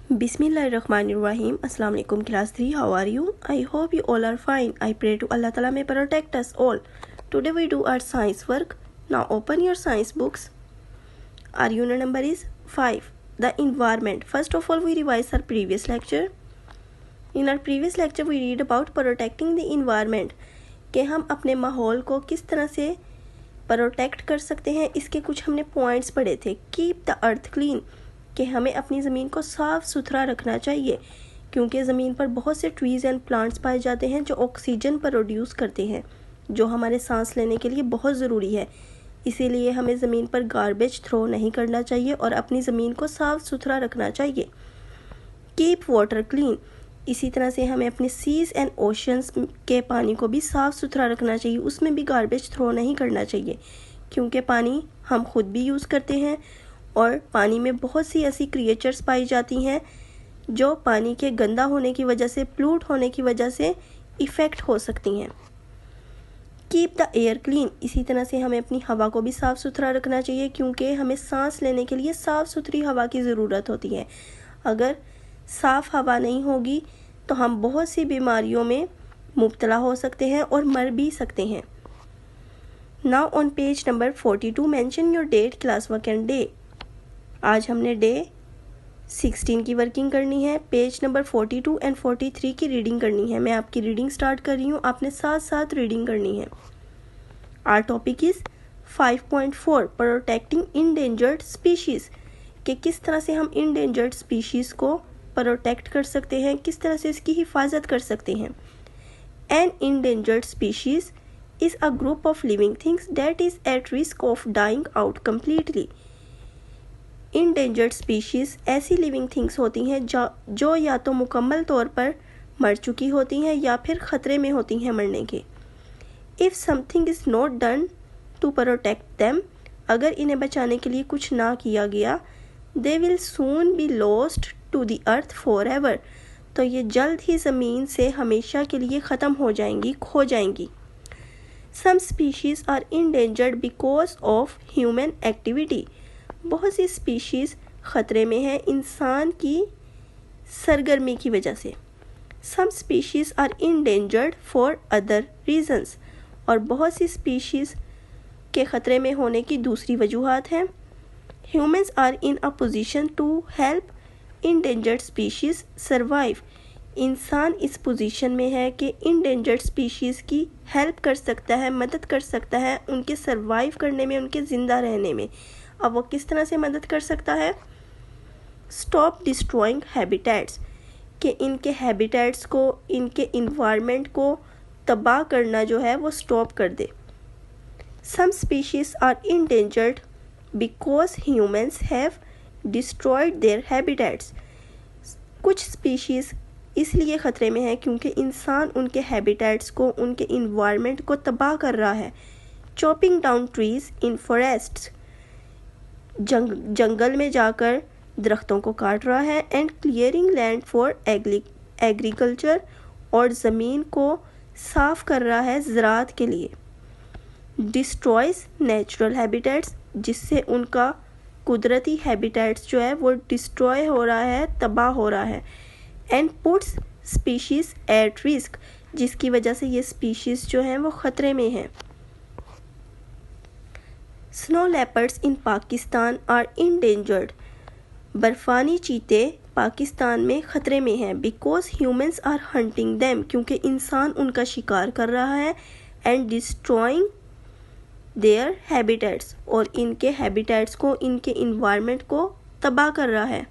Bismillahirrahmanirrahim. Assalamu alaikum class 3. How are you? I hope you all are fine. I pray to Allah Ta'ala may protect us all. Today we do our science work. Now open your science books. Our unit number is 5. The environment. First of all we revise our previous lecture. In our previous lecture we read about protecting the environment. कि हम अपने माहौल को किस तरह से protect कर सकते हैं, इसके कुछ हमने पॉइंट्स पढ़े थे. कीप द अर्थ क्लीन, कि हमें अपनी ज़मीन को साफ़ सुथरा रखना चाहिए क्योंकि ज़मीन पर बहुत से ट्रीज़ एंड प्लांट्स पाए जाते हैं जो ऑक्सीजन प्रोड्यूस करते हैं, जो हमारे सांस लेने के लिए बहुत ज़रूरी है. इसीलिए हमें ज़मीन पर गार्बेज थ्रो नहीं करना चाहिए और अपनी ज़मीन को साफ़ सुथरा रखना चाहिए. कीप वाटर क्लीन, इसी तरह से हमें अपने सीज़ एंड ओशंस के पानी को भी साफ़ सुथरा रखना चाहिए. उसमें भी गार्बेज थ्रो नहीं करना चाहिए क्योंकि पानी हम खुद भी यूज़ करते हैं और पानी में बहुत सी ऐसी क्रिएचर्स पाई जाती हैं जो पानी के गंदा होने की वजह से, प्लूट होने की वजह से इफ़ेक्ट हो सकती हैं. कीप द एयर क्लीन, इसी तरह से हमें अपनी हवा को भी साफ़ सुथरा रखना चाहिए क्योंकि हमें सांस लेने के लिए साफ़ सुथरी हवा की ज़रूरत होती है. अगर साफ़ हवा नहीं होगी तो हम बहुत सी बीमारियों में मुब्तला हो सकते हैं और मर भी सकते हैं. Now on page number 42 mention your date, class work and day. आज हमने डे 16 की वर्किंग करनी है. पेज नंबर 42 एंड 43 की रीडिंग करनी है. मैं आपकी रीडिंग स्टार्ट कर रही हूँ, आपने साथ साथ रीडिंग करनी है. Our topic is 5.4 protecting endangered species, कि किस तरह से हम इंडेंजर्ड स्पीशीज़ को प्रोटेक्ट कर सकते हैं, किस तरह से इसकी हिफाजत कर सकते हैं. An endangered species is a group of living things that is at risk of dying out completely. Endangered species ऐसी लिविंग थिंग्स होती हैं जो या तो मुकम्मल तौर पर मर चुकी होती हैं या फिर ख़तरे में होती हैं मरने के. If something is not done to protect them, अगर इन्हें बचाने के लिए कुछ ना किया गया, they will soon be lost to the earth forever, तो ये जल्द ही ज़मीन से हमेशा के लिए ख़त्म हो जाएंगी, खो जाएंगी. Some species are endangered because of human activity, बहुत सी स्पीशीज़ ख़तरे में है इंसान की सरगर्मी की वजह से. Some species are endangered for other reasons, और बहुत सी स्पीशीज़ के ख़तरे में होने की दूसरी वजूहात हैं. Humans are in a position to help endangered species survive, इंसान इस पोजीशन में है कि इंडेंजर्ड स्पीशीज़ की हेल्प कर सकता है, मदद कर सकता है उनके सर्वाइव करने में, उनके ज़िंदा रहने में. अब वो किस तरह से मदद कर सकता है? स्टॉप डिस्ट्रॉइंग हैबिटेट्स, कि इनके हैबिटेट्स को, इनके इन्वायरमेंट को तबाह करना जो है वो स्टॉप कर दे. Some species are endangered because humans have destroyed their habitats, कुछ स्पीशीज़ इसलिए ख़तरे में है क्योंकि इंसान उनके हैबिटेट्स को, उनके इन्वायरमेंट को तबाह कर रहा है. चॉपिंग डाउन ट्रीज़ इन फॉरेस्ट्स, जंगल में जाकर दरख्तों को काट रहा है. And clearing land for agriculture, और ज़मीन को साफ़ कर रहा है ज़राअत के लिए. डिस्ट्रॉयज़ नेचुरल हैबिटेट्स, जिससे उनका कुदरती हैबिटेट्स जो है वो डिस्ट्रॉय हो रहा है, तबाह हो रहा है. And puts species at risk, जिसकी वजह से ये स्पीशीज़ जो हैं वो ख़तरे में हैं. Snow leopards in Pakistan are endangered, बर्फ़ानी चीते पाकिस्तान में ख़तरे में हैं. Because humans are hunting them, क्योंकि इंसान उनका शिकार कर रहा है. एंड डिस्ट्रॉइंग देयर हैबिटेट्स, और इनके हैबिटेट्स को, इनके इन्वायरमेंट को तबाह कर रहा है.